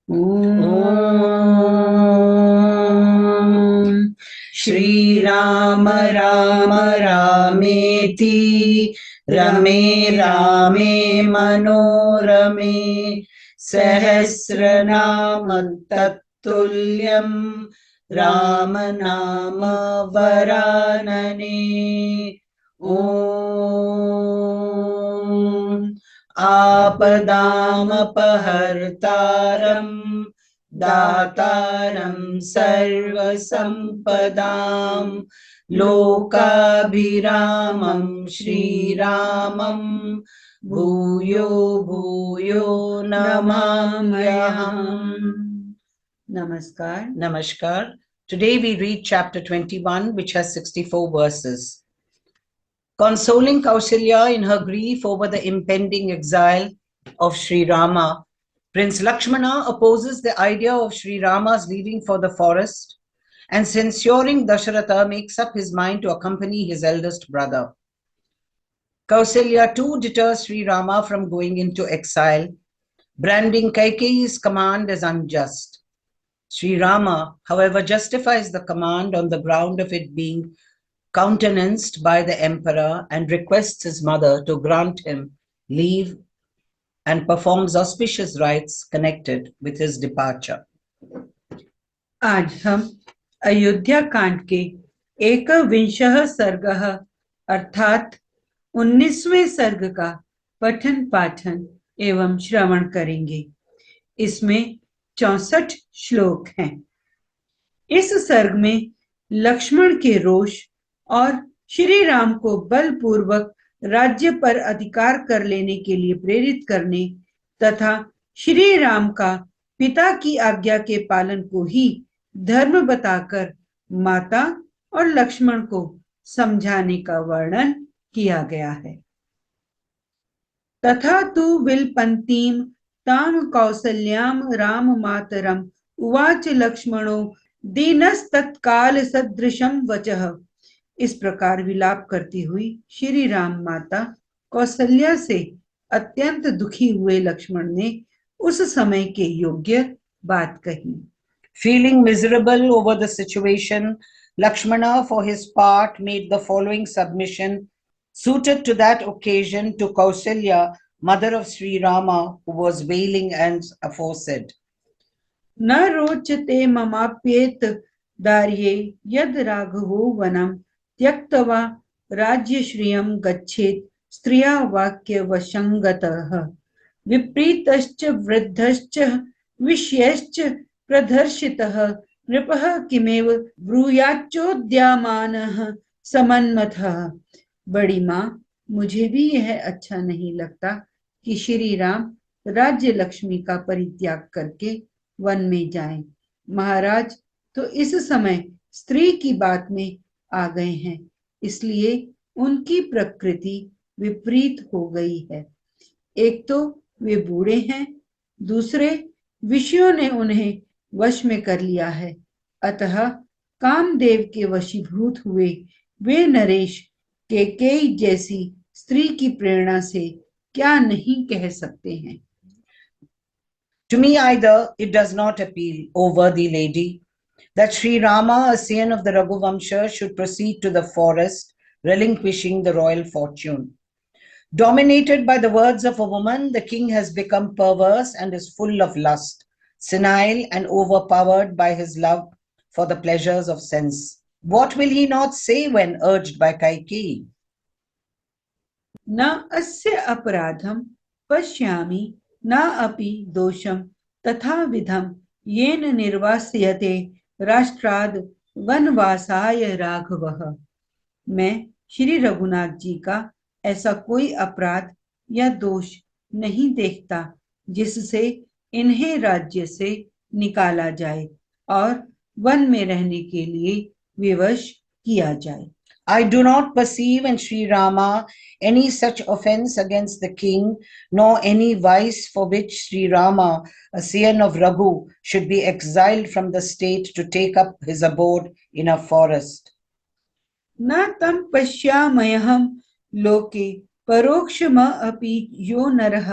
Om Shri Rama Rama Rameti Rame Rame Manorame Sahasranam Tattulyam Rama Nama Varanane. Om Apadamapahartaram Dataram Sarvasampadam Lokabhiramam Shri Ramam Bhuyo Bhuyo Namamayam. Namaskar. Namaskar. Today we read chapter 21, which has 64 verses. Consoling Kausalya in her grief over the impending exile of SriRama, Prince Lakshmana opposes the idea of SriRama's leaving for the forest, and censuring Dasharatha makes up his mind to accompany his eldest brother. Kausalya too deters SriRama from going into exile, branding Kaikeyi's command as unjust. SriRama, however, justifies the command on the ground of it being countenanced by the emperor and requests his mother to grant him leave and performs auspicious rites connected with his departure. आज हम अयोध्या कांड के 21 सर्ग अर्थात 19वें सर्ग का पठन पाठन एवं श्रवण करेंगे। इसमें 64 श्लोक हैं। इस सर्ग में लक्ष्मण के रोष और श्री राम को बलपूर्वक राज्य पर अधिकार कर लेने के लिए प्रेरित करने तथा श्री राम का पिता की आज्ञा के पालन को ही धर्म बताकर माता और लक्ष्मण को समझाने का वर्णन किया गया है। तथा तु विलपन्तीम ताम कौसल्याम राम मातरम उवाच लक्ष्मणो दीनस्तत्काल सदृशम वचः। इस प्रकार विलाप करती हुई श्री राम माता कौसल्या से अत्यंत दुखी हुए लक्ष्मण ने उस समय के योग्य बात कही। Feeling miserable over the situation, Lakshmana, for his part, made the following submission, suited to that occasion, to Kausalya, mother of SriRama, who was wailing as aforesaid. न रोचते ममाप्येत दार्ये यद राघवो वनम त्यक्त्वा राज्यश्रियं गच्छेत् स्त्रिया वाक्यवशंगतः विपरीतश्च वृद्धश्च विषयश्च प्रदर्शितः नृपः किमेव ब्रूयाच्चोद्यमानः समन्मथः। बड़ी माँ, मुझे भी यह अच्छा नहीं लगता कि श्री राम राज्य लक्ष्मी का परित्याग करके वन में जाएं। महाराज तो इस समय स्त्री की बात में आ गए हैं, इसलिए उनकी प्रकृति विपरीत हो गई है। एक तो वे बूढ़े हैं, दूसरे विषयों ने उन्हें वश में कर लिया है। अतः कामदेव के वशीभूत हुए वे नरेश कैकेयी जैसी स्त्री की प्रेरणा से क्या नहीं कह सकते हैं। To me either it does not appeal, O worthy lady, that Sri Rama, a scion of the Raghuvamsha, should proceed to the forest, relinquishing the royal fortune. Dominated by the words of a woman, the king has become perverse and is full of lust, senile and overpowered by his love for the pleasures of sense. What will he not say when urged by Kaikeyi? न अस्य अपराधम पश्यामि न अपि दोषम तथा विधम येन निर्वास्यते राष्ट्राद वनवासाय राघवः। मैं श्री रघुनाथ जी का ऐसा कोई अपराध या दोष नहीं देखता जिससे इन्हें राज्य से निकाला जाए और वन में रहने के लिए विवश किया जाए। I do not perceive in Sri Rama any such offense against the king, nor any vice for which Sri Rama, a scion of Raghu, should be exiled from the state to take up his abode in a forest. न तम पश्यामयहं लोके परोक्षम अपि यो नरः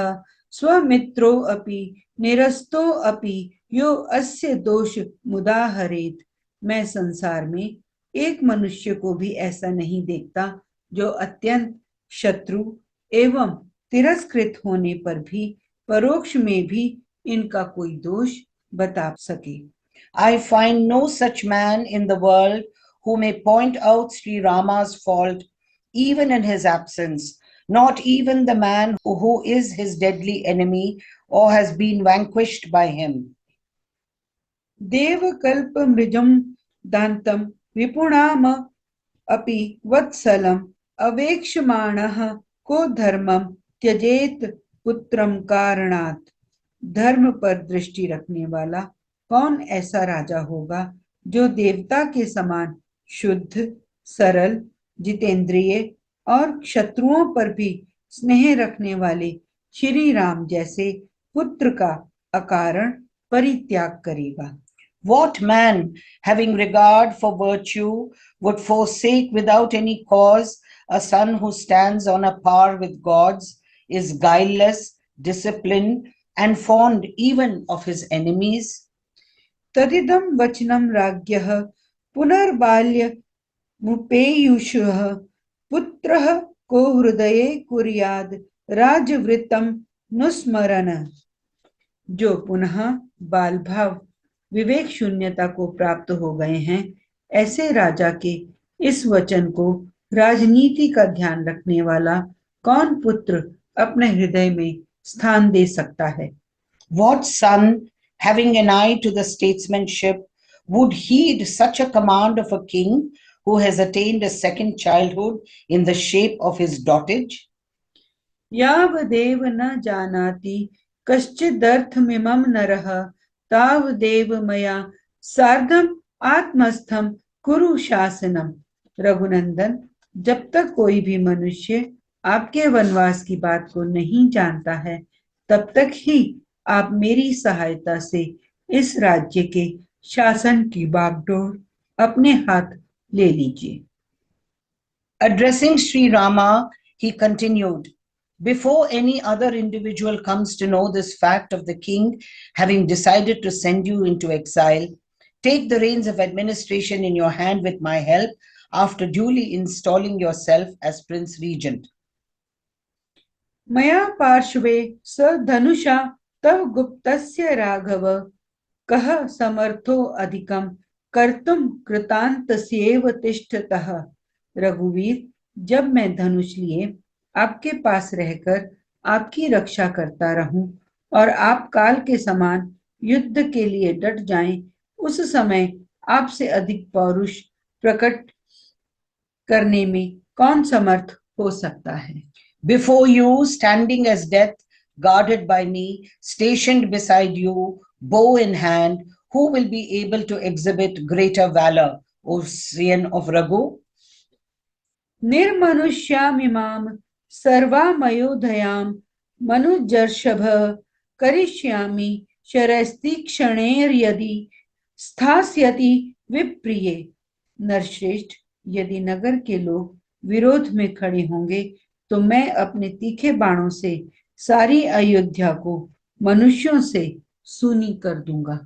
स्वमित्रो अपि निरस्तो अपि यो अस्य दोष मुदा हरेत। मैं संसार में एक मनुष्य को भी ऐसा नहीं देखता जो अत्यंत शत्रु एवं तिरस्कृत होने पर भी परोक्ष में भी इनका कोई दोष बता सके। I find no such man in the world who may point out Sri Rama's fault even in his absence, not even the man who is his deadly enemy or has been vanquished by him. देव कल्प मृजम दांतम विपुणाम अपि वत्सलम अवेक्षमाणः को धर्मम त्यजेत पुत्रम कारणात्। धर्म पर दृष्टि रखने वाला कौन ऐसा राजा होगा जो देवता के समान शुद्ध, सरल, जितेंद्रिय और शत्रुओं पर भी स्नेह रखने वाले श्री राम जैसे पुत्र का अकारण परित्याग करेगा। What man, having regard for virtue, would forsake without any cause a son who stands on a par with gods, is guileless, disciplined, and fond even of his enemies? तदिदं वचनं राज्ञः पुनर्बाल्य मुपेयुषः पुत्रः को हृदये कुर्याद राजवृत्तं नुस्मरन्। जो पुनः बाल भाव विवेक शून्यता को प्राप्त हो गए हैं, ऐसे राजा के इस वचन को राजनीति का ध्यान रखने वाला कौन पुत्र अपने हृदय में स्थान दे सकता है? What son, having an eye to the statesmanship, would heed such a command of a king who has attained a second childhood in the shape of his dotage? यावदेव न जानाति कश्चिदर्थमिमं नरः तावदेव मया सार्धम आत्मस्थम कुरु शासनम। रघुनंदन, जब तक कोई भी मनुष्य आपके वनवास की बात को नहीं जानता है, तब तक ही आप मेरी सहायता से इस राज्य के शासन की बागडोर अपने हाथ ले लीजिए। Addressing Sri Rama, he continued, before any other individual comes to know this fact of the king having decided to send you into exile, take the reins of administration in your hand with my help after duly installing yourself as Prince Regent. मया पार्श्वे स धनुषा तव गुप्तस्य राघव कः समर्थो अधिकम कर्तुम कृतांतस्येव तिष्ठतः। रघुवीर, जब मैं धनुष लिए आपके पास रहकर आपकी रक्षा करता रहूं और आप काल के समान युद्ध के लिए डट जाएं, उस समय आपसे अधिक पौरुष प्रकट करने में कौन समर्थ हो सकता है? Before you, standing as death, guarded by me, stationed beside you, bow in hand, who will be able to exhibit greater valor, O Scion of Raghu? निर्मनुष्यामिमां सर्वामयोधयां मनुजर्षभ करिष्यामि शरस्तीक्षणैर्यदि स्थास्यति विप्रिये। नरश्रेष्ठ, यदि नगर के लोग विरोध में खड़े होंगे तो मैं अपने तीखे बाणों से सारी अयोध्या को मनुष्यों से सूनी कर दूंगा।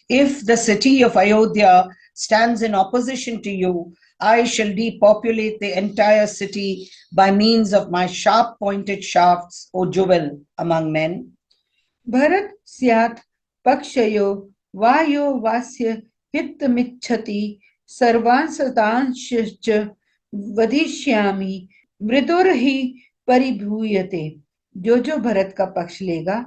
If the city of Ayodhya stands in opposition to you, I shall depopulate the entire city by means of my sharp-pointed shafts, O jewel among men. Bharat स्यात् पक्षयो वायो वास्य हितमिच्छति सर्वांसतांश्च वधिष्यामि मृदुर्हि परिभूयते। जो भरत का पक्ष लेगा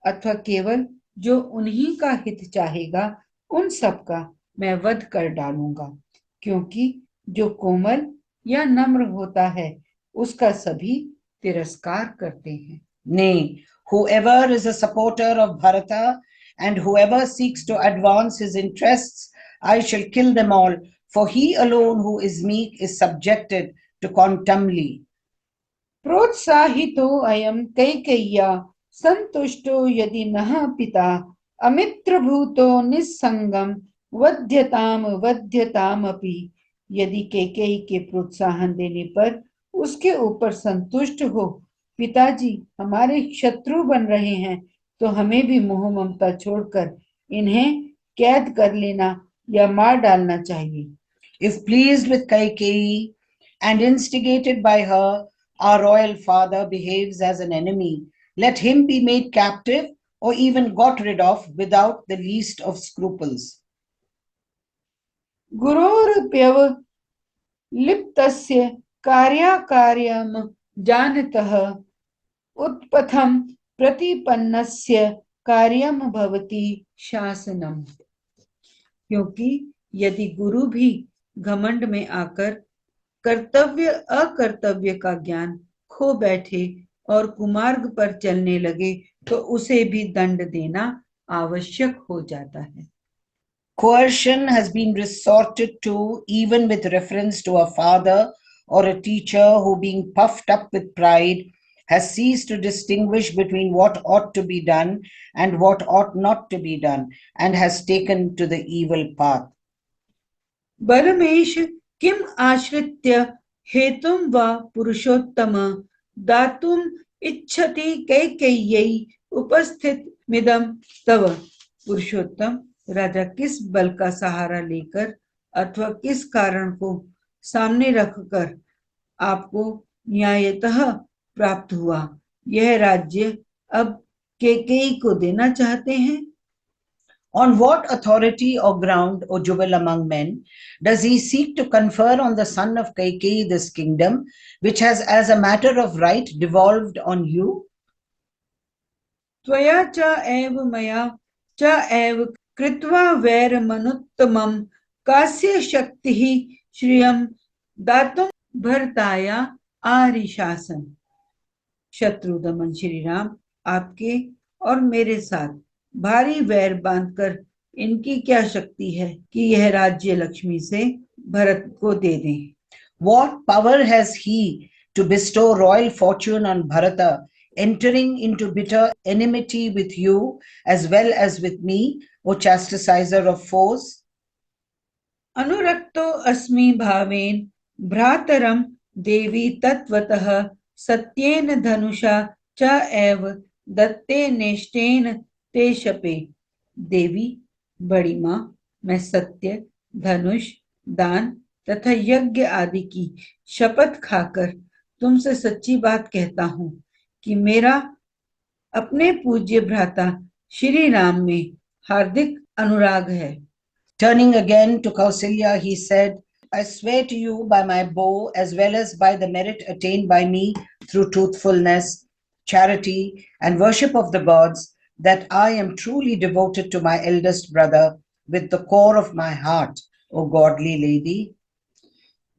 अथवा केवल जो उन्हीं का हित चाहेगा, उन सब का मैं वध कर डालूंगा, क्योंकि जो कोमल या नम्र होता है उसका सभी तिरस्कार करते हैं। Nay, whoever is a supporter of Bharata and whoever seeks to advance his interests, I shall kill them all, for he alone who is meek is subjected to contumely. प्रोत्साहितो अयं कैकेय्या संतुष्टो यदि नः पिता अमित्रभूतो निस्संगम वध्यतामपि। यदि कैकेयी के प्रोत्साहन देने पर उसके ऊपर संतुष्ट हो, पिताजी हमारे शत्रु बन रहे हैं, तो हमें भी मोह ममता छोड़कर इन्हें कैद कर लेना या मार डालना चाहिए। If pleased with Kaikeyi and instigated by her, our royal father behaves as an enemy, let him be made captive or even got rid of without the least of scruples. गुरोरप्यव लिप्तस्य कार्याकार्यं जानतः उत्पथं प्रतिपन्नस्य कार्यं भवति शासनम। क्योंकि यदि गुरु भी घमंड में आकर कर्तव्य अकर्तव्य का ज्ञान खो बैठे और कुमार्ग पर चलने लगे तो उसे भी दंड देना आवश्यक हो जाता है। Coercion has been resorted to even with reference to a father or a teacher who, being puffed up with pride, has ceased to distinguish between what ought to be done and what ought not to be done, and has taken to the evil path. बलमेश किम आश्रित्य हेतुं वा पुरुषोत्तम दातुम इच्छति कैकेय्यै उपस्थित मिदम तव। पुरुषोत्तम, राजा किस बल का सहारा लेकर अथवा किस कारण को सामने रखकर आपको न्यायतः प्राप्त हुआ यह राज्य अब कैकेयी को देना चाहते हैं? On what authority or ground, O Jubal among men, does he seek to confer on the son of Kaikeyi this kingdom, which has as a matter of right devolved on you? त्वया च एव मया च एव कृत्वा वैरमनुत्तमं कास्य शक्तिः श्रियं दातुं भरताया आरिशासन। शत्रु दमन श्री राम, आपके और मेरे साथ भारी वैर बांधकर इनकी क्या शक्ति है कि यह राज्य लक्ष्मी से भरत को दे दें? What power has he to bestow royal fortune on Bharata, entering into bitter enmity with you as well as with me, O chastiser of foes? अनुरक्तो अस्मि भावेन भ्रातरम देवी तत्वतः सत्येन धनुषा च एव दत्ते नेष्टेन ते शपे। देवी, बड़ी माँ, मैं सत्य, धनुष, दान तथा यज्ञ आदि की शपथ खाकर तुमसे सच्ची बात कहता हूँ कि मेरा अपने पूज्य भ्राता श्री राम में हार्दिक अनुराग है। Turning again to Kausalya, he said, I swear to you by my bow as well as by the merit attained by me through truthfulness, charity, and worship of the gods, that I am truly devoted to my eldest brother with the core of my heart, O godly lady.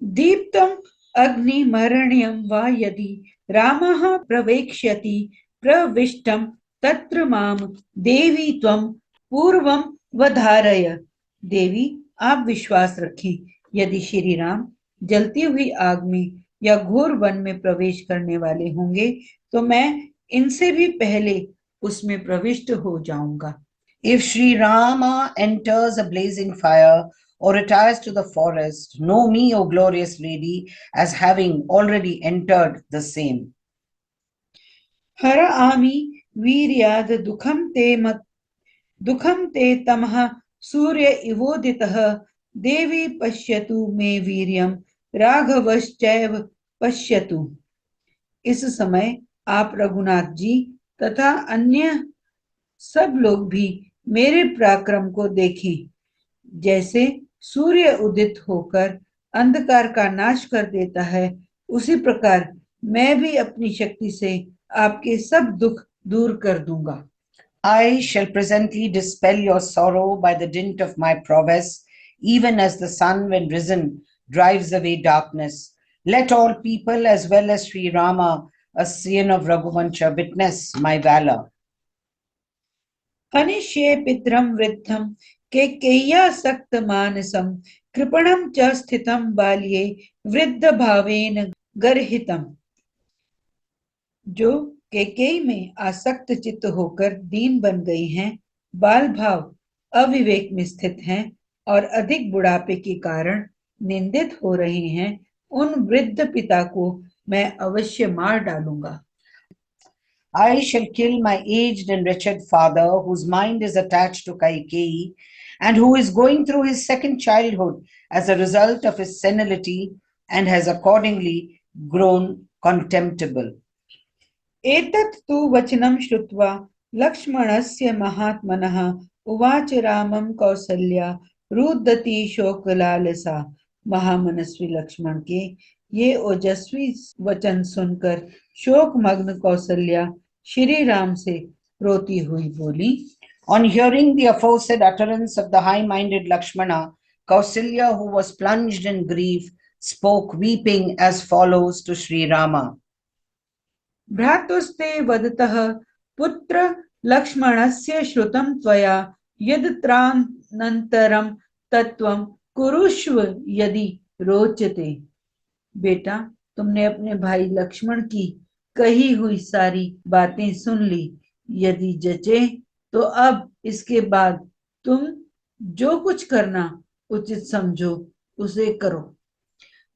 Deeptam अग्निमरण्यं वा यदि रामः प्रवेक्ष्यति प्रविष्टं तत्र माम देवी त्वं पूर्वं वधारय। देवी, आप विश्वास रखें, यदि श्री राम जलती हुई आग में या घोर वन में प्रवेश करने वाले होंगे तो मैं इनसे भी पहले उसमें प्रविष्ट हो जाऊंगा। If Sri Rama enters a blazing fire or retires to the forest, know me, O glorious lady, as having already entered the same. हर आमि वीर्याद दुखम ते तमः सूर्य इवोदितः देवी पश्यतु मे वीर्यम राघवश्चैव पश्यतु। इस समय आप रघुनाथ जी तथा अन्य सब लोग भी मेरे पराक्रम को देखें। जैसे सूर्य उदित होकर अंधकार का नाश कर देता है, उसी प्रकार मैं भी अपनी शक्ति से आपके सब दुख दूर कर दूंगा। I shall presently dispel your sorrow by the dint of my prowess, even as the sun, when risen, drives away darkness. Let all people, as well as Sri Rama, a scion of Raghuvancha, witness my valor. हनिष्ये पितरं वृद्धं कैकेय्यासक्त मानसं कृपणं च स्थितं बाल्ये वृद्ध भावेन गर्हितम्। जो कैकेयी में आसक्त चित्त होकर दीन बन गई हैं, बाल भाव अविवेक में स्थित हैं और अधिक बुढ़ापे के कारण निंदित हो रहे हैं, उन वृद्ध पिता को मैं अवश्य मार डालूंगा। I shall kill my aged and wretched father, whose mind is attached to Kaikeyi, and who is going through his second childhood as a result of his senility and has accordingly grown contemptible. एतत् तु वचनं श्रुत्वा लक्ष्मणस्य महात्मनः उवाच रामं कौसल्या रुदती शोकलालसा। महामनस्वी लक्ष्मण के ये ओजस्वी वचन सुनकर शोकमग्न कौसल्या श्री राम से रोती हुई बोली। On hearing the aforesaid utterance of the high-minded Lakshmana, Kausalya, who was plunged in grief, spoke weeping as follows to SriRama. भ्रातुस्ते वदतः पुत्र लक्ष्मणस्य श्रुतं त्वया यदत्रानन्तरं तत्त्वं कुरुष्व यदि रोचते। बेटा, तुमने अपने भाई लक्ष्मण की कही हुई सारी बातें सुन ली। यदि जचे तो अब इसके बाद तुम जो कुछ करना उचित समझो उसे करो।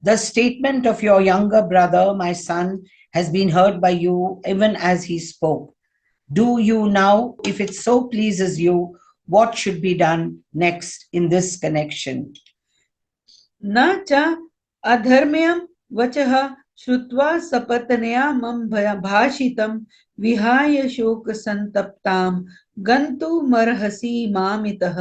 The statement of your younger brother, my son, has been heard by you even as he spoke. Do you now, if it so pleases you, what should be done next in this connection? न च अधर्म्यं वचः श्रुत्वा सपत्न्या मम भाषितं विहाय शोक संतप्तां गन्तुमर्हसि मामितः।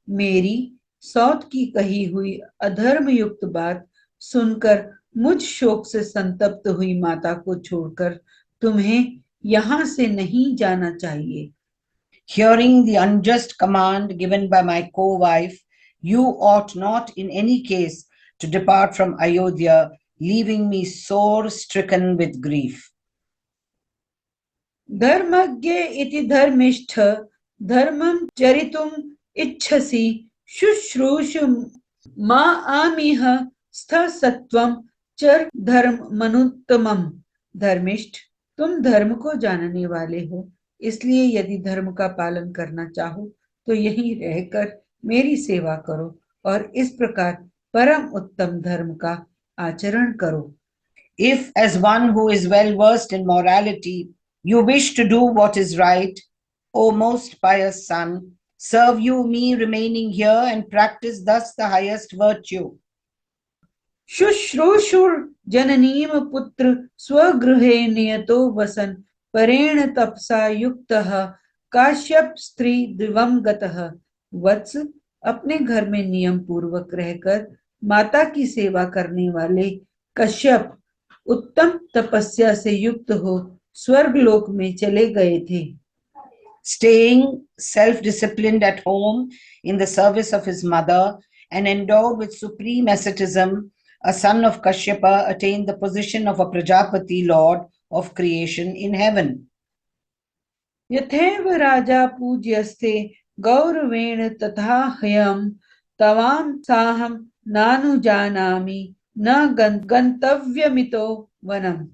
मेरी सौत की कही हुई अधर्म युक्त बात सुनकर मुझ शोक से संतप्त हुई माता को छोड़कर तुम्हें यहाँ से नहीं जाना चाहिए। Hearing the unjust command given by my co-wife, you ought not in any case to depart from Ayodhya, leaving me sore stricken with grief. धर्मज्ञ इति धर्मिष्ठ धर्मं चरितुम इच्छसि शुश्रूषु मा आमिह स्थ सत्वम चर धर्म मनुत्तमम। धर्मिष्ठ, तुम धर्म को जानने वाले हो, इसलिए यदि धर्म का पालन करना चाहो तो यहीं रहकर मेरी सेवा करो और इस प्रकार परम उत्तम धर्म का आचरण करो। If, as one who is well versed in morality, you wish to do what is right, O most pious son, serve you me remaining here and practice thus the highest virtue. शुश्रूषुर जननीम पुत्र स्वगृहे नियतो वसन परेण तपसा युक्तः काश्यप स्त्री दिवम गतः। वत्स, अपने घर में नियम पूर्वक रहकर माता की सेवा करने वाले कश्यप उत्तम तपस्या से युक्त हो स्वर्गलोक में चले गए थे। Staying self-disciplined at home in the service of his mother and endowed with supreme asceticism, a son of Kashyapa attained the position of a Prajapati lord of creation in heaven. यथैव राजा पूज्यस्ते गौरवेण तथा ह्यं तवाम साहम नानुजानामि न गंतव्यमितो वनम।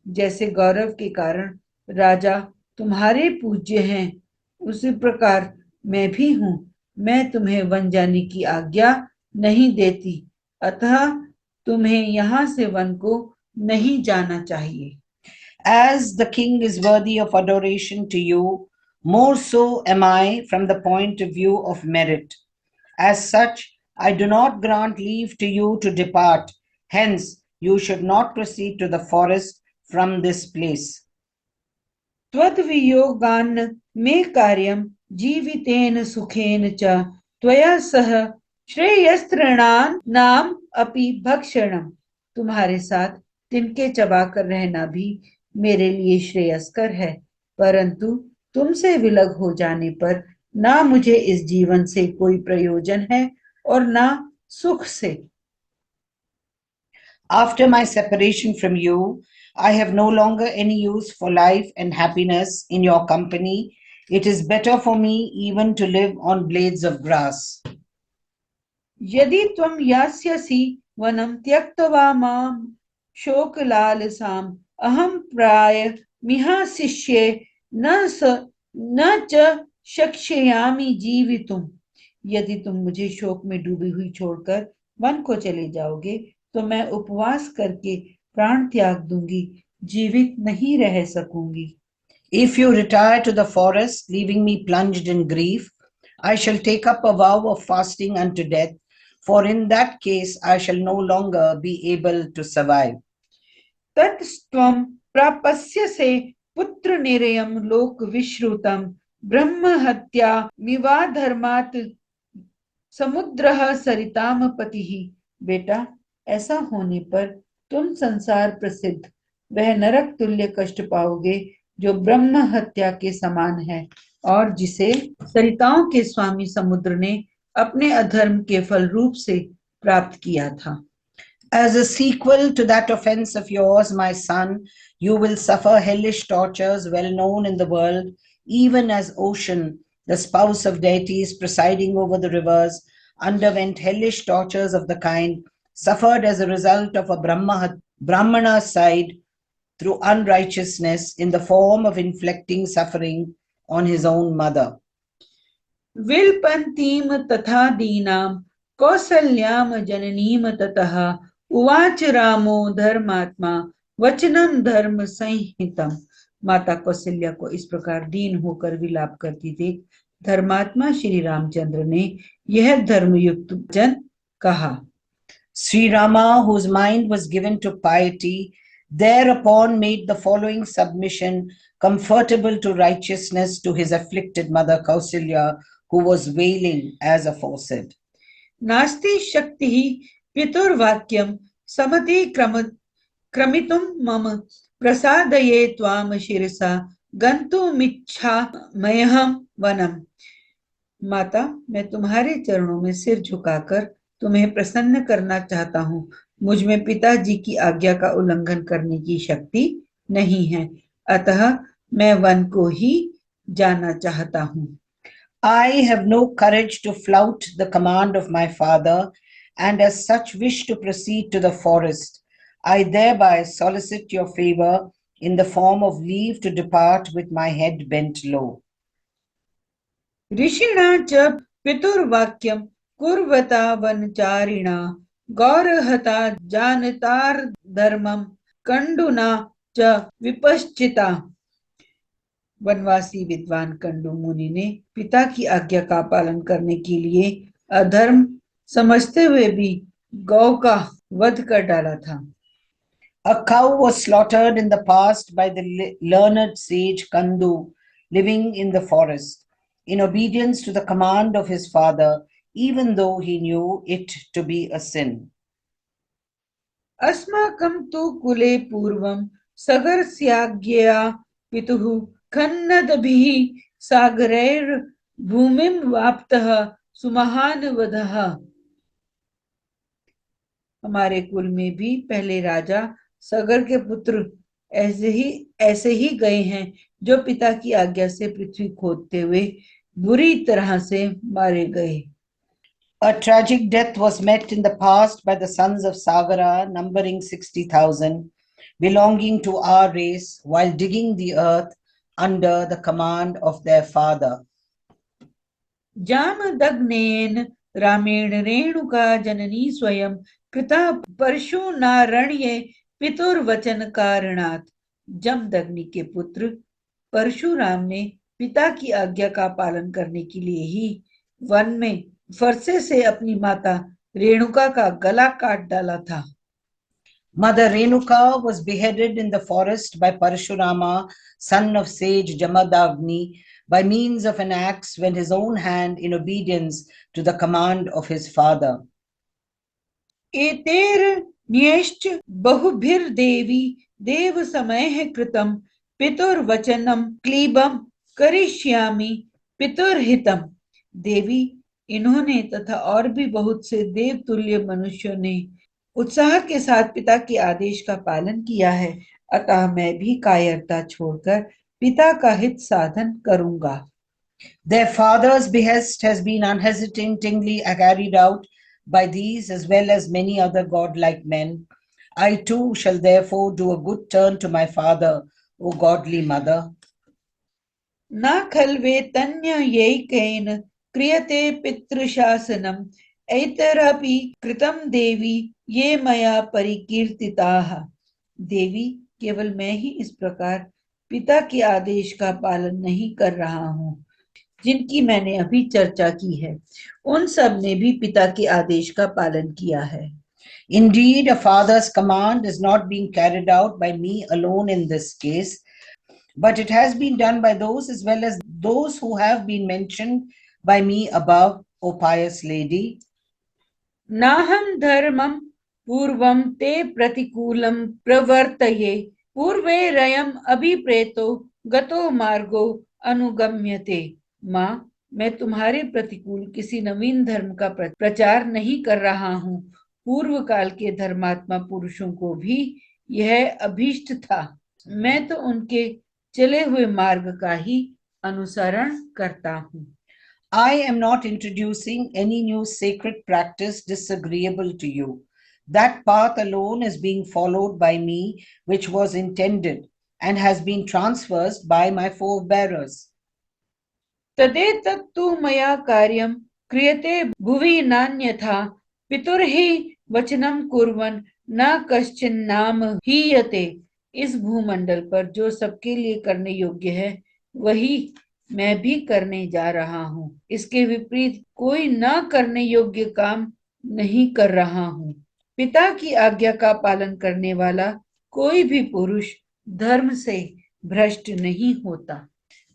जैसे गौरव के कारण राजा तुम्हारे पूज्य हैं, उसी प्रकार मैं भी हूँ। मैं तुम्हें वन जाने की आज्ञा नहीं देती, अतः तुम्हें यहाँ से वन को नहीं जाना चाहिए। As the king is worthy of adoration to you, more so am I from the point of view of merit. As such, I do not grant leave to you to depart. Hence, you should not proceed to the forest from this place. त्वद्वियोगान्न मे कार्यं जीवितेन सुखेन च त्वया सह श्रेयस्त्रणान नाम अपि भक्षणम। तुम्हारे साथ तिनके चबाकर रहना भी मेरे लिए श्रेयस्कर है, परंतु तुमसे विलग हो जाने पर ना मुझे इस जीवन से कोई प्रयोजन है और ना सुख से। After my separation from you, I have no longer any use for life and happiness in your company. It is better for me even to live on blades of grass. यदि त्वं यास्यसि वनं त्यक्त्वा मां शोकलालसाम् अहं प्राय मिहासिष्ये न च शक्ष्यामि जीवितुम्। यदि तुम मुझे शोक में डूबी हुई छोड़कर वन को चले जाओगे तो मैं उपवास करके प्राण त्याग दूंगी, जीवित नहीं रह सकूंगी। If you retire to the forest, leaving me plunged in grief, I shall take up a vow of fasting unto death, for in that case I shall no longer be able to survive. तत्स्त्वं प्रापस्यसे पुत्र निरयम लोक विश्रुतम ब्रह्म हत्या मिवाधर्मात् समुद्रः सरिताम पतिः। बेटा, ऐसा होने पर तुम संसार प्रसिद्ध वह नरक तुल्य कष्ट पाओगे जो ब्रह्म हत्या के समान है और जिसे सरिताओं के स्वामी समुद्र ने अपने अधर्म के फल रूप से प्राप्त किया था। As a sequel to that offense of yours, my son, you will suffer hellish tortures well known in the world, even as ocean, the spouse of deities presiding over the rivers, underwent hellish tortures of the kind suffered as a result of a Brahmana side through unrighteousness in the form of inflicting suffering on his own mother. विल्पन्तीम तथा दीनाम कौसल्याम जननीम ततः उवाच रामो धर्मात्मा वचनम धर्म संहितम। माता कौशल्या को इस प्रकार दीन होकर विलाप करती देख धर्मात्मा श्री रामचंद्र ने यह धर्मयुक्त वचन कहा। SriRama, whose mind was given to piety, thereupon made the following submission comfortable to righteousness to his afflicted mother Kausalya, who was wailing as aforesaid. नास्ति शक्ति पितुर्वाक्यम समति क्रमितुम मम प्रसादये त्वाम शिरसा गन्तुमिच्छाम्यहं वनम। माता, मैं तुम्हारे चरणों में सिर झुकाकर तुम्हें प्रसन्न करना चाहता हूँ। मुझ में पिताजी की आज्ञा का उल्लंघन करने की शक्ति नहीं है, अतः मैं वन को ही जाना चाहता हूँ। I have no courage to flout the command of my father, and as such wish to proceed to the forest. I thereby solicit your favor in the form of leave to depart with my head bent low. ऋषिणा च पितुर्वाक्यम कुर्वता वनचारिणा गौरहता जानतार धर्मम कंडुना च विपश्चिता। वनवासी विद्वान कंडु मुनि ने पिता की आज्ञा का पालन करने के लिए अधर्म समझते हुए भी गौ का वध कर डाला था। A cow was slaughtered in the past by the learned sage Kandu, living in the forest, in obedience to the command of his father, even though he knew it to be a sin. अस्माकं तु कुले पूर्वं सगरस्याज्ञया पितुः खन्नदभिः सागरैर् भूमिं वाप्तः सुमहान वधः। हमारे कुल में भी पहले राजा सगर के पुत्र ऐसे ही गए हैं जो पिता की आज्ञा से पृथ्वी खोदते हुए बुरी तरह से मारे गए। A tragic death was met in the past by the sons of Sagara, numbering 60,000, belonging to our race, while digging the earth under the command of their father. जामदग्नेन रामेण रेणुका जननी स्वयं कृता परशुनारण्ये पितुर्वचन कारणात्। जमदग्नि के पुत्र परशुराम ने पिता की आज्ञा का पालन करने के लिए ही वन में फरसे से अपनी माता रेणुका का गला काट डाला था। Mother Renuka was beheaded in the forest by Parashurama, son of sage Jamadagni, by means of an axe when his own hand in obedience to the command of his father. एतेर न्यश्च बहुभिर देवी देव समय कृतम पितुर्वचनम क्लीबम करिष्यामि पितुर्हितम। देवी, इन्होंने तथा और भी बहुत से देव तुल्य मनुष्यों ने उत्साह के साथ पिता के आदेश का पालन किया है, अतः मैं भी कायरता छोड़कर पिता का हित साधन करूंगा। Their father's behest has been unhesitatingly carried out by these as well as many other godlike men. I too shall therefore do a good turn to my father, O godly mother. न खल्वे तन्य यैकेन क्रियते पितृशासनम ऐतरपि कृतम देवी ये मया परिकीर्तिताः। देवी, केवल मैं ही इस प्रकार पिता के आदेश का पालन नहीं कर रहा हूँ, जिनकी मैंने अभी चर्चा की है, उन सब ने भी पिता के आदेश का पालन किया है। Indeed, a father's command is not being carried out by me alone in this case, but it has been done by those as well as those who have been mentioned by me above, O pious lady. नाहं धर्मं पूर्वं ते प्रतिकूलं प्रवर्तये पूर्वैरयम् अभिप्रेतो गतो मार्गो अनुगम्यते। माँ, मैं तुम्हारे प्रतिकूल किसी नवीन धर्म का प्रचार नहीं कर रहा हूँ। पूर्व काल के धर्मात्मा पुरुषों को भी यह अभीष्ट था। मैं तो उनके चले हुए मार्ग का ही अनुसरण करता हूँ। I am not introducing any new sacred practice disagreeable to you. That path alone is being followed by me, which was intended and has been transversed by my forebearers. तदेतत्तु मया कार्यं क्रियते भुवि नान्यथा पितुर्हि वचनं कुर्वन् न कश्चिन्नाम हीयते। इस भूमंडल पर जो सबके लिए करने योग्य है, वही मैं भी करने जा रहा हूँ। इसके विपरीत कोई न करने योग्य काम नहीं कर रहा हूँ। पिता की आज्ञा का पालन करने वाला कोई भी पुरुष धर्म से भ्रष्ट नहीं होता।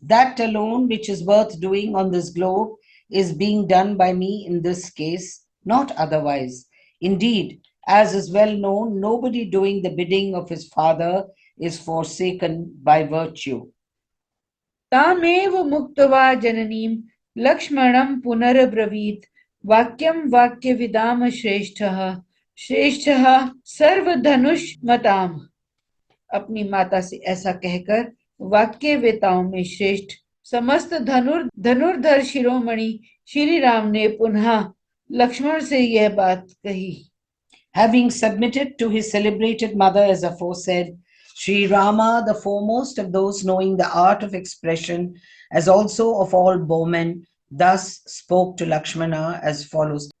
That alone which is worth doing on this globe is being done by me in this case, not otherwise. Indeed, as is well known, nobody doing the bidding of his father is forsaken by virtue. तामेव मुक्त्वा जननीं लक्ष्मणं पुनरब्रवीत् वाक्यं वाक्यविदाम श्रेष्ठः श्रेष्ठः सर्वधनुष्मताम्। अपनी माता से ऐसा कहकर वाक्यवेताओं में श्रेष्ठ समस्त धनुर्धर शिरोमणि श्री राम ने पुनः लक्ष्मण से यह बात कही। Having submitted to his celebrated mother as aforesaid, SriRama, the foremost of those knowing the art of expression, as also of all bowmen, thus spoke to Lakshmana as follows.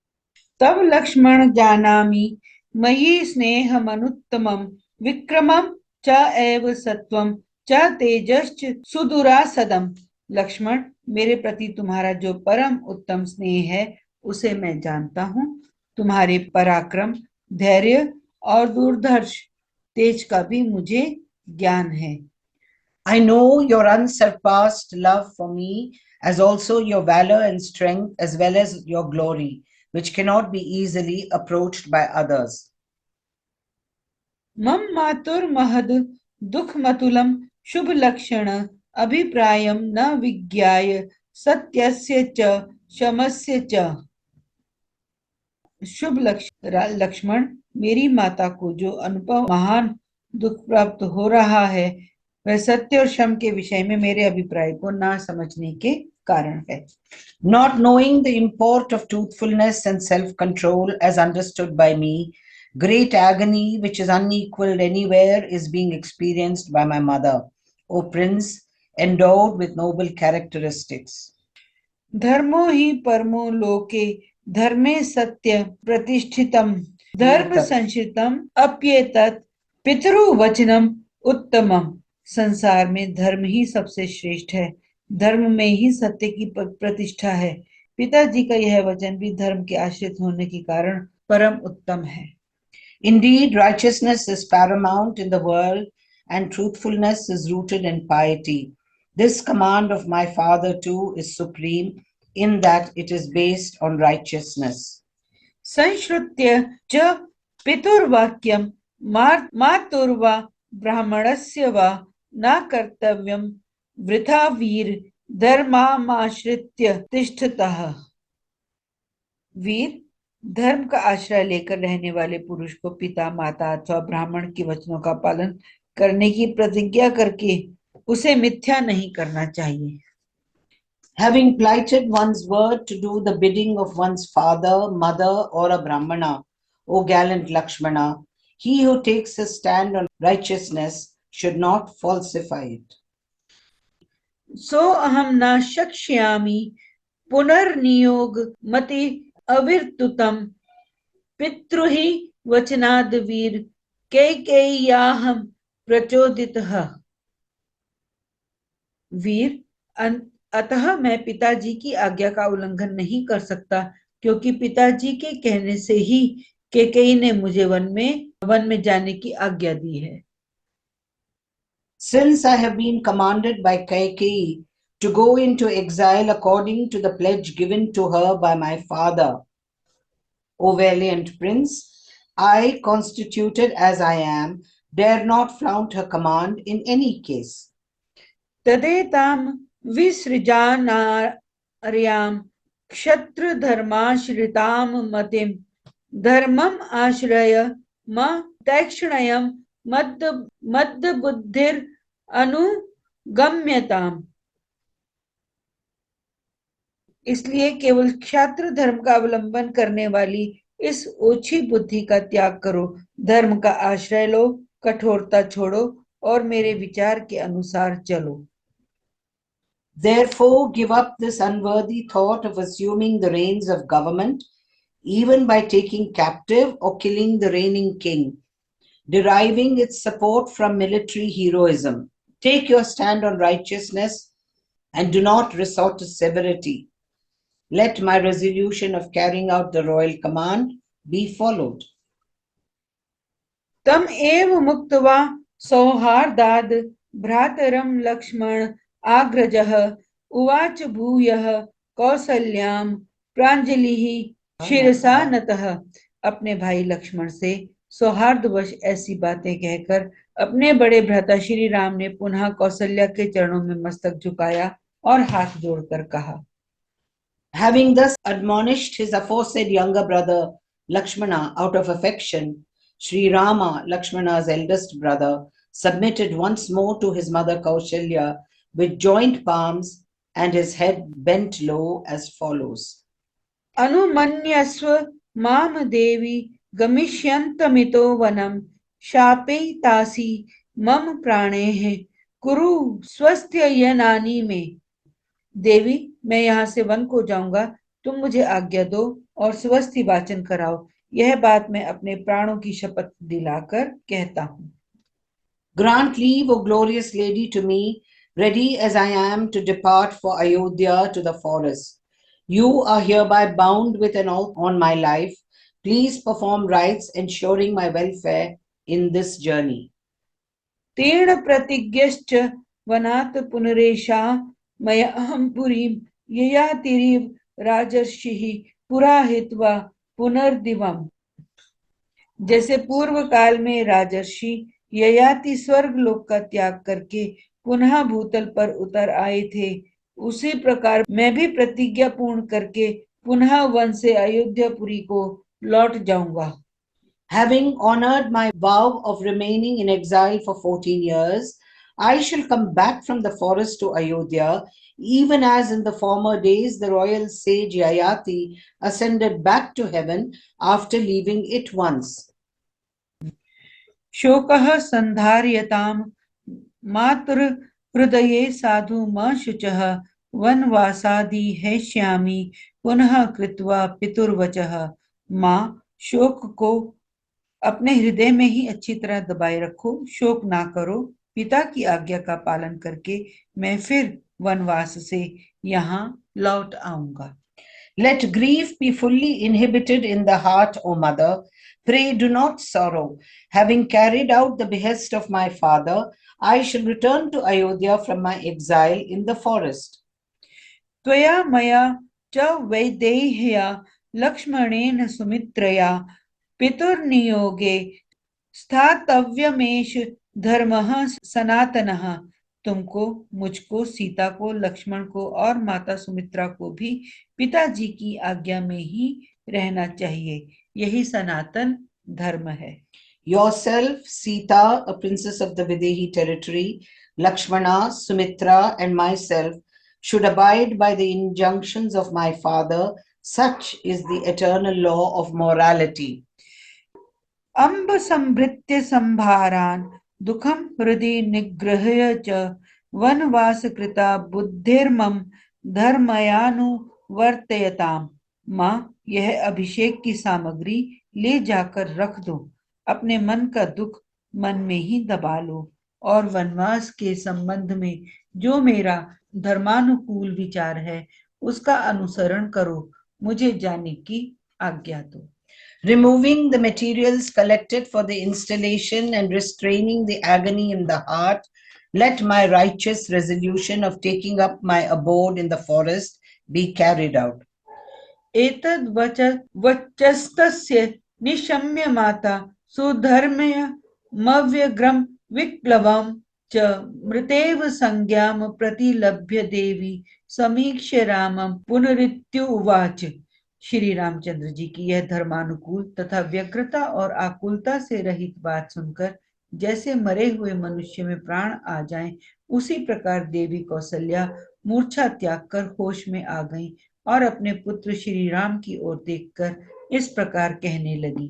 तब लक्ष्मण जानामि मयि स्नेहमनुत्तमं विक्रमं च एव सत्वं च तेजश्च सुदुरासदम्। लक्ष्मण, मेरे प्रति तुम्हारा जो परम उत्तम स्नेह है, उसे मैं जानता हूँ। तुम्हारे पराक्रम, धैर्य और दुर्धर्ष तेज का भी मुझे ज्ञान है। I know your unsurpassed love for me, as also your valor and strength, as well as your glory, which cannot be easily approached by others. मम मातुर्महद् दुःखमतुलं शुभ लक्षण अभिप्रायं न विज्ञाय सत्यस्य च शमस्य च। शुभ लक्ष्मण, मेरी माता को जो अनुभव महान दुख प्राप्त हो रहा है, वह सत्य और शम के विषय में मेरे अभिप्राय को ना समझने के कारण है। Not knowing the import of truthfulness and self-control as understood by me, great agony which is unequaled anywhere is being experienced by my mother, O Prince, endowed with noble characteristics. धर्मो हि परमो लोके धर्मे सत्य प्रतिष्ठितम धर्म संचितम अप्येतत् पितृवचनम उत्तमम। संसार में धर्म ही सबसे श्रेष्ठ है, धर्म में ही सत्य की प्रतिष्ठा है। पिताजी का यह वचन भी धर्म के आश्रित होने के कारण परम उत्तम है। Indeed, righteousness is paramount in the world and truthfulness is rooted in piety. This command of my father too is supreme in that it is based on righteousness. संश्रुत्य च पितुर्वाक्यं मातुर्वा ब्राह्मणस्य वा न कर्तव्यं वृथा वीर धर्मामाश्रित्य तिष्ठतः। वीर, धर्म का आश्रय लेकर रहने वाले पुरुष को पिता, माता अथवा ब्राह्मण के वचनों का पालन करने की प्रतिज्ञा करके उसे मिथ्या नहीं करना चाहिए। Having plighted one's word to do the bidding of one's father, mother, or a brahmana, O gallant Lakshmana, he who takes his stand on righteousness should not falsify it. सो अहम न शक्ष्यामि पुनर्नियोग मति अविर्तुतम पितृहि वचनाद वीर कैकेय्याहं प्रचोदितः। वीर, अतः मैं पिताजी की आज्ञा का उल्लंघन नहीं कर सकता, क्योंकि पिताजी के कहने से ही कैकेयी ने मुझे वन में जाने की आज्ञा दी है। Since I have been commanded by Kaikeyi to go into exile according to the pledge given to her by my father, O valiant prince, I, constituted as I am, dare not flout her command in any case. तदेताम विसृजानार्याम क्षत्र धर्माश्रिताम मतिम धर्मम आश्रय म तैक्षणयम मद बुद्धिर अनुगम्यताम। इसलिए केवल क्षात्र धर्म का अवलंबन करने वाली इस ओछी बुद्धि का त्याग करो, धर्म का आश्रय लो, कठोरता छोड़ो और मेरे विचार के अनुसार चलो। Therefore, give up this unworthy thought of assuming the reins of government, even by taking captive or killing the reigning king, deriving its support from military heroism. Take your stand on righteousness and do not resort to severity. Let my resolution of carrying out the royal command be followed. तम एव मुक्त्वा सौहार्दाद भ्रातरम लक्ष्मण आग्रजः उवाच भूयः कौसल्याम प्रांजलिः शिरसा नतः। अपने भाई लक्ष्मण से सौहार्दवश ऐसी बातें कहकर अपने बड़े भ्राता श्री राम ने पुनः कौसल्या के चरणों में मस्तक झुकाया और हाथ जोड़कर कहा, Having thus admonished his aforesaid younger brother Lakshmana out of affection, SriRama, Lakshmana's eldest brother, submitted once more to his mother Kausalya with joint palms and his head bent low as follows. अनुमन्यस्व माम देवी गमिष्यन्तमितो वनम शापयितासि मम प्राणेः कुरु स्वस्थयनानि में। देवी, मैं यहाँ से one को जाऊंगा, तुम मुझे आज्ञा दो और स्वस्थि वाचन कराओ। यह बात मैं अपने प्राणों की शपथ दिलाकर कहता हूँ। Grant leave, O glorious lady, to me, ready as I am to depart for Ayodhya to the forest. You are hereby bound with an oath on my life. Please perform rites ensuring my welfare in this journey. तीर्ण प्रतिज्ञश्च वनात् पुनरेषा मयाहं पुरीं ययातिरिव राजर्षिः पुराहित्वा पुनर्दिवम्। जैसे पूर्व काल में राजर्षि ययाति स्वर्ग लोक का त्याग करके पुनः भूतल पर उतर आए थे, उसी प्रकार मैं भी प्रतिज्ञा पूर्ण करके पुनः वन से अयोध्यापुरी को लौट जाऊंगा। Having honored my vow of remaining in exile for 14 years, I shall come back from the forest to Ayodhya, even as in the former days the royal sage Yayati ascended back to heaven after leaving it once. शोकः संधार्यताम मातृ हृदये साधु म शुचः वनवासादि हैष्यामि पुनः कृत्वा पितुर्वचः। माँ, शोक को अपने हृदय में ही अच्छी तरह दबाए रखो, शोक ना करो। पिता की आज्ञा का पालन करके मैं फिर वनवास से यहाँ लौट आऊंगा। Let grief be fully inhibited in the heart, O mother. Pray do not sorrow. Having carried out the behest of my father, I shall return to Ayodhya from my exile in the forest. त्वया मया च वैदेह्या लक्ष्मणेन सुमित्रया पितुर्नियोगे स्थातव्यमेष धर्मः सनातनः। तुमको, मुझको, सीता को, लक्ष्मण को और माता सुमित्रा को भी पिताजी की आज्ञा में ही रहना चाहिए, यही सनातन धर्म है। Yourself, Sita, a princess of the Videhi territory, Lakshmana, Sumitra, and myself should abide by the injunctions of my father. Such is the eternal law of morality. अम्ब संभृत्य संभारान दुखम हृदय निग्रह्य च वनवास कृता बुद्धिर्मम धर्मयानुवर्तयताम। माँ, यह अभिषेक की सामग्री ले जाकर रख दो, अपने मन का दुख मन में ही दबा लो और वनवास के संबंध में जो मेरा धर्मानुकूल विचार है उसका अनुसरण करो, मुझे जाने की आज्ञा दो। Removing the materials collected for the installation and restraining the agony in the heart, let my righteous resolution of taking up my abode in the forest be carried out. एतद् वचस्तस्य निशम्य माता सुधर्ममव्यग्रं विप्लवं च मृतेव संज्ञां प्रतिलभ्य देवी समीक्ष्य रामं पुनरित्युवाच। श्री रामचंद्र जी की यह धर्मानुकूल तथा व्यग्रता और आकुलता से रहित बात सुनकर जैसे मरे हुए मनुष्य में प्राण आ जाएं, उसी प्रकार देवी कौसल्या मूर्छा त्याग कर होश में आ गईं और अपने पुत्र श्री राम की ओर देखकर इस प्रकार कहने लगी।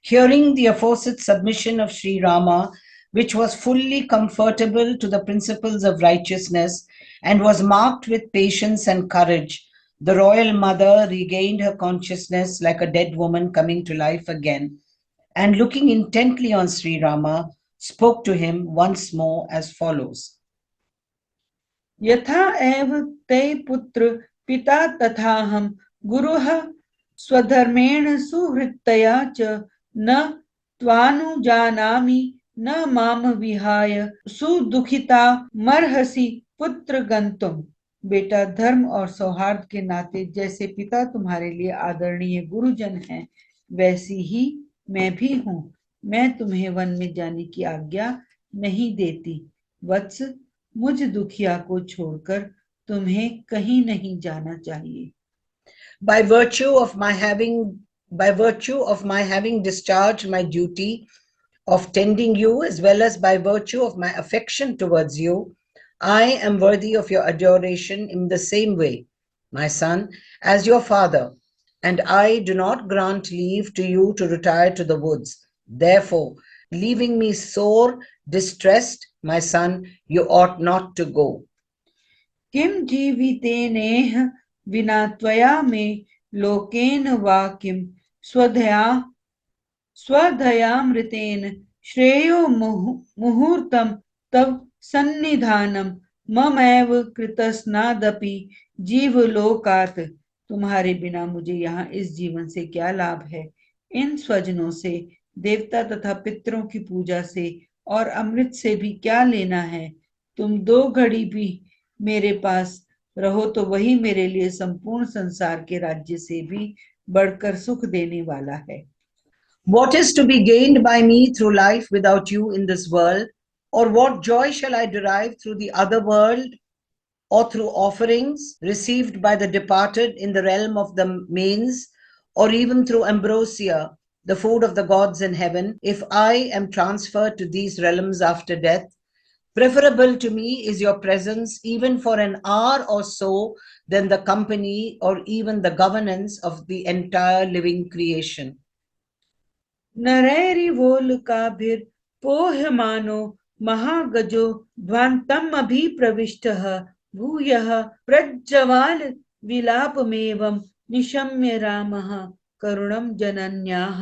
Hearing the aforesaid submission of Sri Rama, which was fully comfortable to the principles of righteousness and was marked with patience and courage, the royal mother regained her consciousness like a dead woman coming to life again, and looking intently on Sri Rama, spoke to him once more as follows. यथा एव ते पुत्र पिता तथाहं गुरुः स्वधर्मेण सुहृत्तया च न त्वानुजानामि न माम विहाय सुदुखिता मर्हसि पुत्र गंतुम। बेटा, धर्म और सौहार्द के नाते जैसे पिता तुम्हारे लिए आदरणीय गुरुजन हैं, वैसी ही मैं भी हूँ। मैं तुम्हें वन में जाने की आज्ञा नहीं देती। वत्स, मुझ दुखिया को छोड़कर तुम्हें कहीं नहीं जाना चाहिए। By virtue of my having discharged my duty of tending you, as well as by virtue of my affection towards you, I am worthy of your adoration in the same way, my son, as your father, and I do not grant leave to you to retire to the woods. Therefore, leaving me sore distressed, my son, you ought not to go. किम जीवितेनेह विना त्वया मे लोकेन वा किम स्वधयामृतेन श्रेयो मुहूर्तम तव सन्निधानम ममैव कृतस्नादपि जीवलोकात्। तुम्हारे बिना मुझे यहाँ इस जीवन से क्या लाभ है? इन स्वजनों से, देवता तथा पितरों की पूजा से और अमृत से भी क्या लेना है? तुम 2 घड़ी भी मेरे पास रहो तो वही मेरे लिए संपूर्ण संसार के राज्य से भी बढ़कर सुख देने वाला है। What is to be gained by me through life without you in this world? Or what joy shall I derive through the other world, or through offerings received by the departed in the realm of the mains, or even through ambrosia, the food of the gods in heaven, if I am transferred to these realms after death? Preferable to me is your presence even for an hour or so than the company or even the governance of the entire living creation. नरैरिवोल्काभिर्पोह्यमानो महागजो ध्वान्तमभिप्रविष्टः भूयः प्रज्ज्वाल विलापमेवं निशम्य रामः करुणं जनन्याः।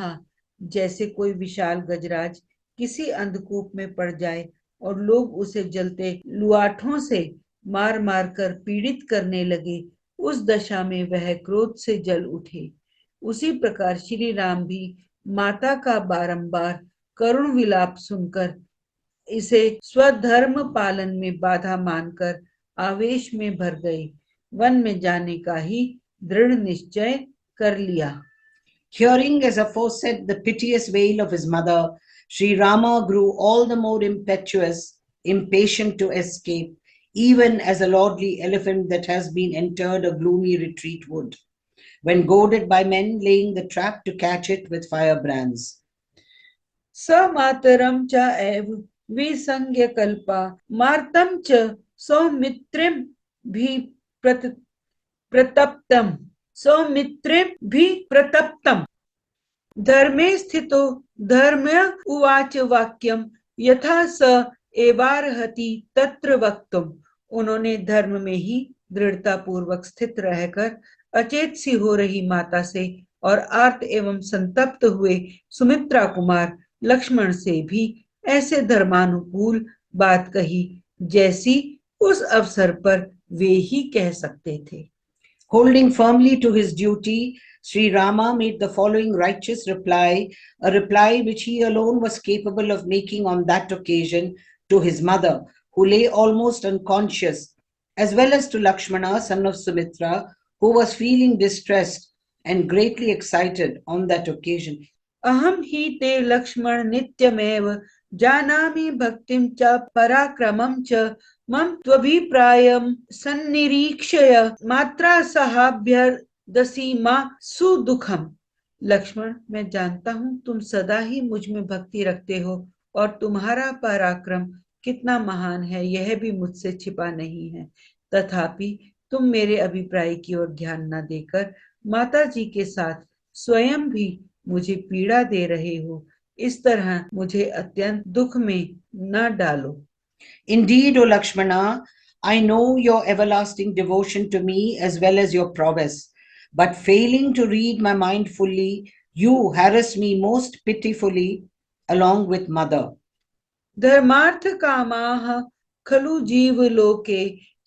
जैसे कोई विशाल गजराज किसी अंधकूप में पड़ जाए और लोग उसे जलते लुआठों से मार मार कर पीड़ित करने लगे, उस दशा में वह क्रोध से जल उठे। उसी प्रकार श्री राम भी माता का बारंबार करुण विलाप सुनकर इसे स्वधर्म पालन में बाधा मानकर आवेश में भर गए, वन में जाने का ही दृढ़ निश्चय कर लिया। Hearing as aforesaid the piteous wail of his mother, Sri Rama grew all the more impetuous, impatient to escape, even as a lordly elephant that has been entered a gloomy retreat would, when goaded by men laying the trap to catch it with firebrands. समातरम च एव विसंज्ञ कल्पा मार्तम च सौमित्रिम भी प्रतप्तम धर्मे स्थितो धर्म उवाच वाक्यम यथा स एवारहति तत्र वक्तुम। उन्होंने धर्म में ही दृढ़ता पूर्वक स्थित रहकर अचेत सी हो रही माता से और आर्त एवं संतप्त हुए सुमित्रा कुमार लक्ष्मण से भी ऐसे धर्मानुकूल बात कही जैसी उस अवसर पर वे ही कह सकते थे। Holding firmly to his duty, SriRama made the following righteous reply, a reply which he alone was capable of making on that occasion to his mother, who lay almost unconscious, as well as to Lakshmana, son of Sumitra, who was feeling distressed and greatly excited on that occasion. अहम ही ते लक्ष्मण नित्यमेव जानामि भक्तिं च पराक्रमं च मम त्वभिप्रायं सन्निरीक्षय मात्रा सहाभ्यर्दसी मा सुदुखम। लक्ष्मण, मैं जानता हूँ तुम सदा ही मुझ में भक्ति रखते हो और तुम्हारा पराक्रम कितना महान है यह भी मुझसे छिपा नहीं है। तथापि तुम मेरे अभिप्राय की ओर ध्यान न देकर माता जी के साथ स्वयं भी मुझे पीड़ा दे रहे हो। इस तरह मुझे अत्यंत दुख में न डालो। Indeed, O Lakshmana, I know your everlasting devotion to me as well as your prowess. But failing to read my mind fully, you harass me most pitifully along with mother. धर्मार्थ कामाः खलु जीवलोके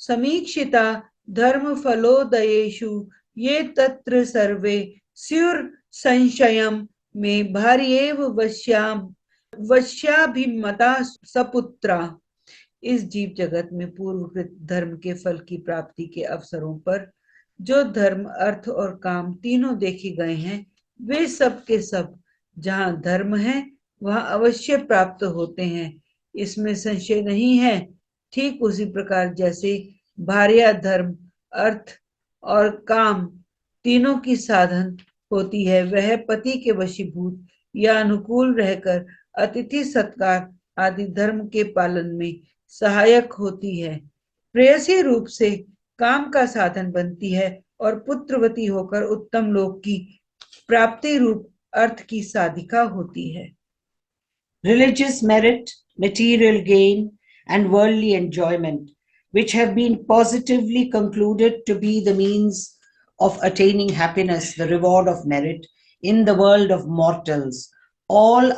समीक्षिता धर्म फलोदयेषु ये तत्र सर्वे स्युर संशयम में भार्येव वश्याभिमता सपुत्रा। इस जीव जगत में पूर्वकृत धर्म के फल की प्राप्ति के अवसरों पर जो धर्म अर्थ और काम तीनों देखे गए हैं वे सब के सब जहाँ धर्म है वहाँ अवश्य प्राप्त होते हैं, इसमें संशय नहीं है। ठीक उसी प्रकार जैसे भार्या धर्म अर्थ और काम तीनों की साधन होती है, वह पति के वशीभूत या अनुकूल रहकर अतिथि सत्कार आदि धर्म के पालन में सहायक होती है, प्रेयसी रूप से काम का साधन बनती है और पुत्रवती होकर उत्तम लोक की प्राप्ति रूप अर्थ की साधिका होती है। Religious merit, material gain, and worldly enjoyment, which have been positively concluded to be the means of attaining happiness, the reward of merit, in the world of mortals, all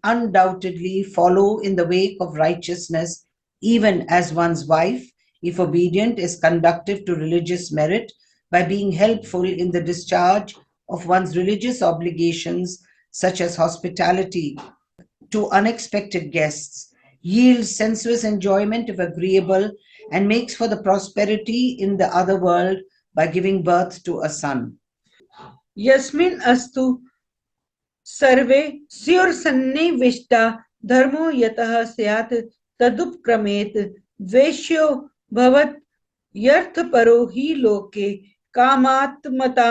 undoubtedly follow in the wake of righteousness, even as one's wife, if obedient, is conducive to religious merit by being helpful in the discharge of one's religious obligations, such as hospitality to unexpected guests, yields sensuous enjoyment if agreeable, and makes for the prosperity in the other world by giving birth to a son. यस्मिन् अस्तु सर्वे स्युर्सन्निविष्टा धर्मो यतः स्यात् तदुपक्रमेत वेश्यो भवत् यर्थपरो हि लोके कामात्मता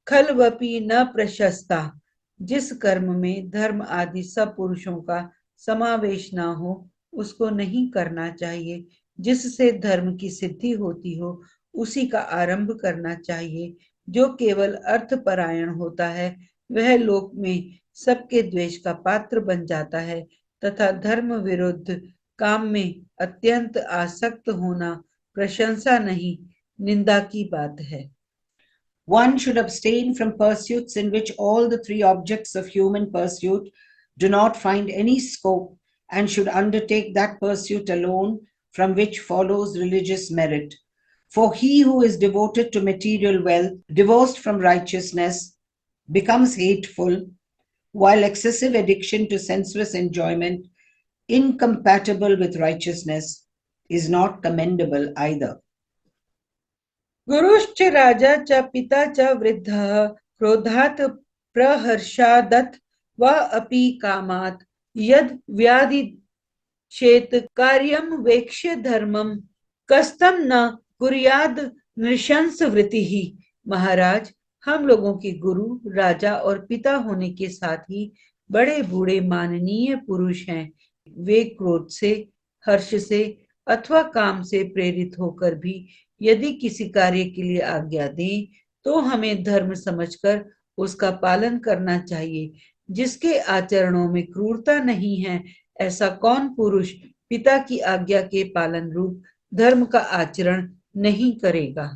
खलवपि न प्रशस्ता। जिस कर्म में धर्म आदि सब पुरुषों का समावेश न हो उसको नहीं करना चाहिए, जिससे धर्म की सिद्धि होती हो उसी का आरंभ करना चाहिए। जो केवल अर्थपरायण होता है वह लोक में सबके द्वेष का पात्र बन जाता है तथा धर्म विरुद्ध काम में अत्यंत आसक्त होना प्रशंसा नहीं, निंदा की बात है। One should abstain from pursuits in which all the three objects of human pursuit do not find any scope, and should undertake that pursuit alone from which follows religious merit. For he who is devoted to material wealth, divorced from righteousness, becomes hateful, while excessive addiction to sensuous enjoyment, incompatible with righteousness, is not commendable either. गुरुश्च राजा च पिता च वृद्धः क्रोधात् प्रहर्षादथ वा अपि कामात् यद व्याधिचेत कार्यं वेक्ष्य धर्मं कस्तम न कुर्याद नृशंस वृत्तिः। महाराज, हम लोगों के गुरु राजा और पिता होने के साथ ही बड़े बूढ़े माननीय पुरुष हैं। वे क्रोध से, हर्ष से अथवा काम से प्रेरित होकर भी यदि किसी कार्य के लिए आज्ञा दें तो हमें धर्म समझकर उसका पालन करना चाहिए। जिसके आचरणों में क्रूरता नहीं है ऐसा कौन पुरुष पिता की आज्ञा के पालन रूप धर्म का आचरण नहीं करेगा।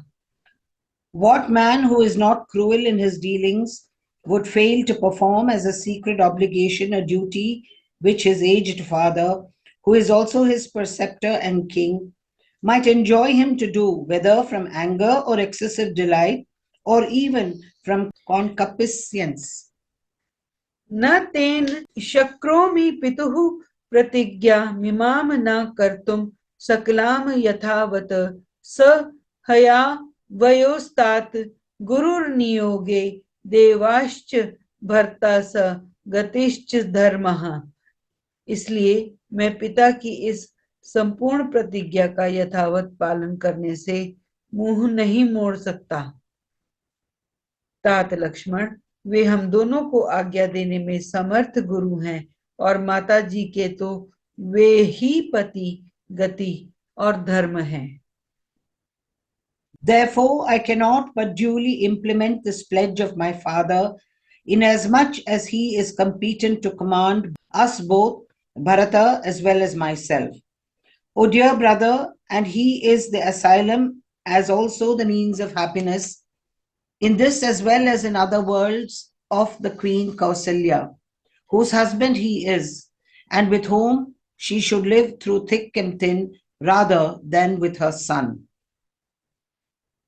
What man who is not cruel in his dealings would fail to perform as a secret obligation a duty which his aged father, who is also his preceptor and king, might enjoy him to do, whether from anger or excessive delight, or even from concupiscence. न तेन शक्रोमि पितुः प्रतिज्ञा मिमाम न कर्तुम सकलाम यथावत स हया वयोस्तात गुरुर्नियोगे देवाश्च भर्ता स गतिश्च धर्मः। इसलिए मैं पिता की इस संपूर्ण प्रतिज्ञा का यथावत पालन करने से मुंह नहीं मोड़ सकता। तात लक्ष्मण, वे हम दोनों को आज्ञा देने में समर्थ गुरु हैं और माता जी के तो वे ही पति, गति और धर्म हैं। Therefore, I cannot but duly implement this pledge of my father, inasmuch as he is competent to command us both, Bharata as well as myself. O dear brother, and he is the asylum as also the means of happiness in this as well as in other worlds of the Queen Kausalya, whose husband he is, and with whom she should live through thick and thin rather than with her son.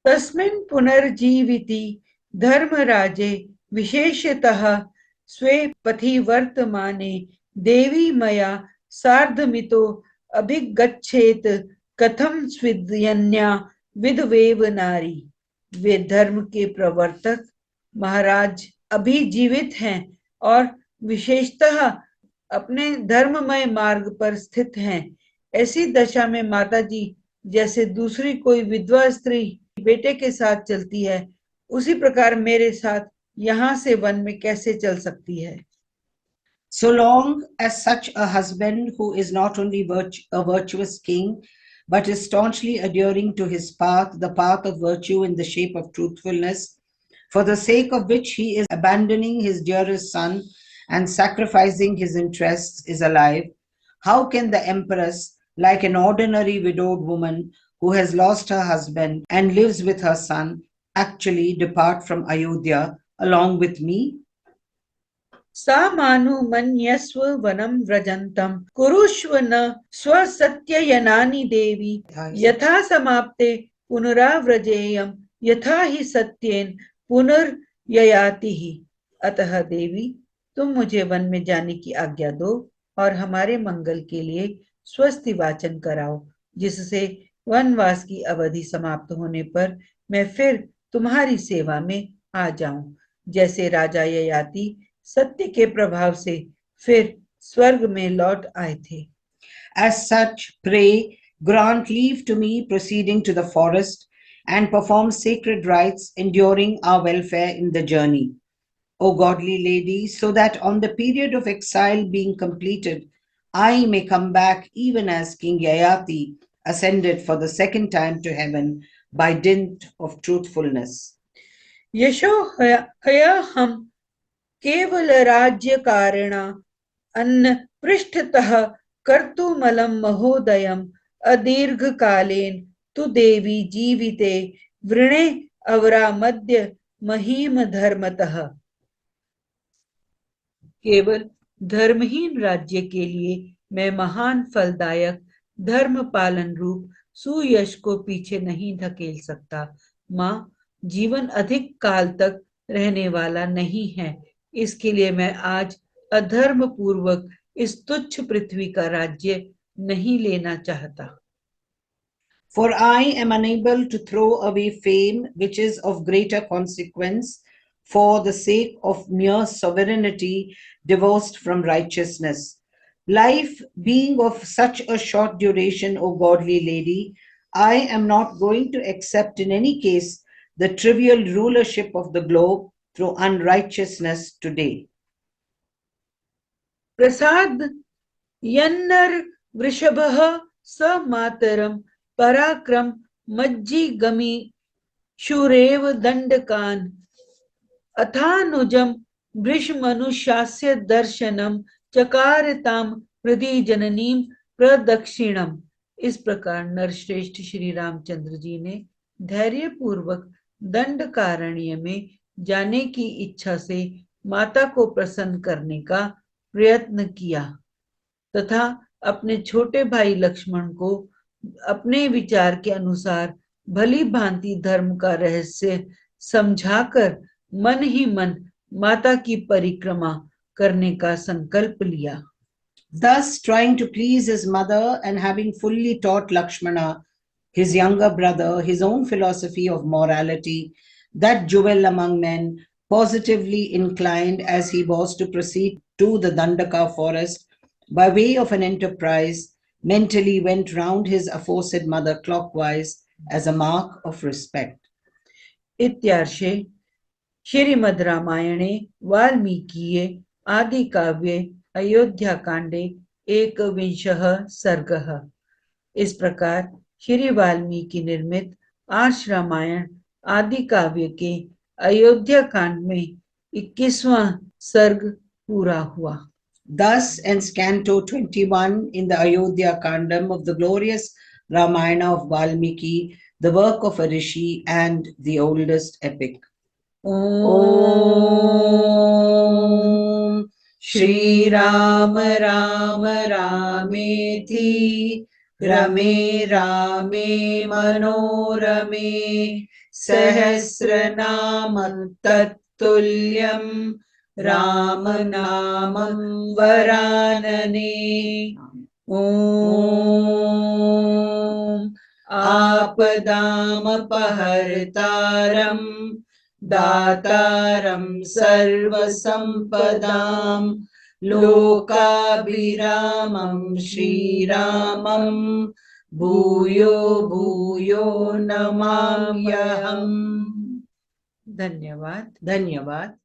तस्मिन् पुनर्जीविति धर्मराजे विशेषतः स्वे पथि वर्तमाने देवी मया सार्धमितो अभिगच्छेत कथम स्विद्यन्या विधवेव नारी। वे धर्म के प्रवर्तक महाराज अभी जीवित हैं और विशेषतः अपने धर्ममय मार्ग पर स्थित हैं। ऐसी दशा में माता जी जैसे दूसरी कोई विधवा स्त्री बेटे के साथ चलती है, उसी प्रकार मेरे साथ यहाँ से वन में कैसे चल सकती है। So long as such a husband, who is not only a virtuous king, but is staunchly adhering to his path, the path of virtue in the shape of truthfulness, for the sake of which he is abandoning his dearest son and sacrificing his interests, is alive, how can the empress, like an ordinary widowed woman who has lost her husband and lives with her son, actually depart from Ayodhya along with me? सा मानु मन्यस्व वनं व्रजन्तं कुरुष्व न स्वसत्ययनानि देवी यथा समाप्ते पुनराव्रजेयं यथा हि सत्येन पुनर्ययाति ही। अतः देवी, तुम मुझे वन में जाने की आज्ञा दो और हमारे मंगल के लिए स्वस्ति वाचन कराओ, जिससे वनवास की अवधि समाप्त होने पर मैं फिर तुम्हारी सेवा में आ जाऊं, जैसे राजा ययाति सत्य के प्रभाव से फिर स्वर्ग में लौट आए थे। As such, pray, grant leave to me proceeding to the forest and perform sacred rites enduring our welfare in the journey, O godly lady, so that on the period of exile being completed, I may come back even as King Yayati ascended for the second time to heaven by dint of truthfulness. यशो हया हम केवल राज्य कारण अन्न पृष्ठतः कर्तुमलं महोदयम् अदीर्घ कालेन तु देवी जीविते वृणे अवरा मध्य महीम धर्मतः। केवल धर्महीन राज्य के लिए मैं महान फलदायक धर्म पालन रूप सुयश को पीछे नहीं धकेल सकता। माँ, जीवन अधिक काल तक रहने वाला नहीं है, इसके लिए मैं आज अधर्म पूर्वक इस तुच्छ पृथ्वी का राज्य नहीं लेना चाहता। For I am unable to throw away fame, which is of greater consequence, for the sake of mere sovereignty divorced from righteousness. Life being of such a short duration, O godly lady, I am not going to accept in any case the trivial rulership of the globe through unrighteousness today. प्रसाद यन्नर वृषभः स मातरम पराक्रम मज्जी गमी शूरेव दंडकान अथानुजम वृषमनुशास्य दर्शनम चकारताम हृदय जननीम प्रदक्षिणम। इस प्रकार नरश्रेष्ठ श्री रामचंद्र जी ने धैर्य पूर्वक दंडकारण्य में जाने की इच्छा से माता को प्रसन्न करने का प्रयत्न किया तथा अपने छोटे भाई लक्ष्मण को अपने विचार के अनुसार भली भांति धर्म का रहस्य समझाकर मन ही मन माता की परिक्रमा करने का संकल्प लिया। Thus, trying to please his mother and having fully taught Lakshmana, his younger brother, his own philosophy of morality, that jewel among men, positively inclined as he was to proceed to the Dandaka forest by way of an enterprise, mentally went round his aforesaid mother clockwise as a mark of respect. इत्यार्षे श्रीमद् रामायणे वाल्मीकीये आदिकाव्ये अयोध्याकांडे एकविंशः सर्गः। इस प्रकार श्री वाल्मीकि निर्मित आर्ष रामायण आदि काव्य के अयोध्या कांड में 21वां सर्ग पूरा हुआ। Thus ends Canto 21 in the Ayodhya Kandam of the glorious Ramayana of Valmiki, the work of a rishi and the oldest epic. Om Shri Rama Rama Rameti Rame Rame Manorame Sahasranam Tattulyam Ramanamam Varanane. Om Apadamapahartaram Dataram Sarvasampadam Lokabhiramam Shriramam Bhuyo Bhuyo Namamyaham. धन्यवाद। धन्यवाद।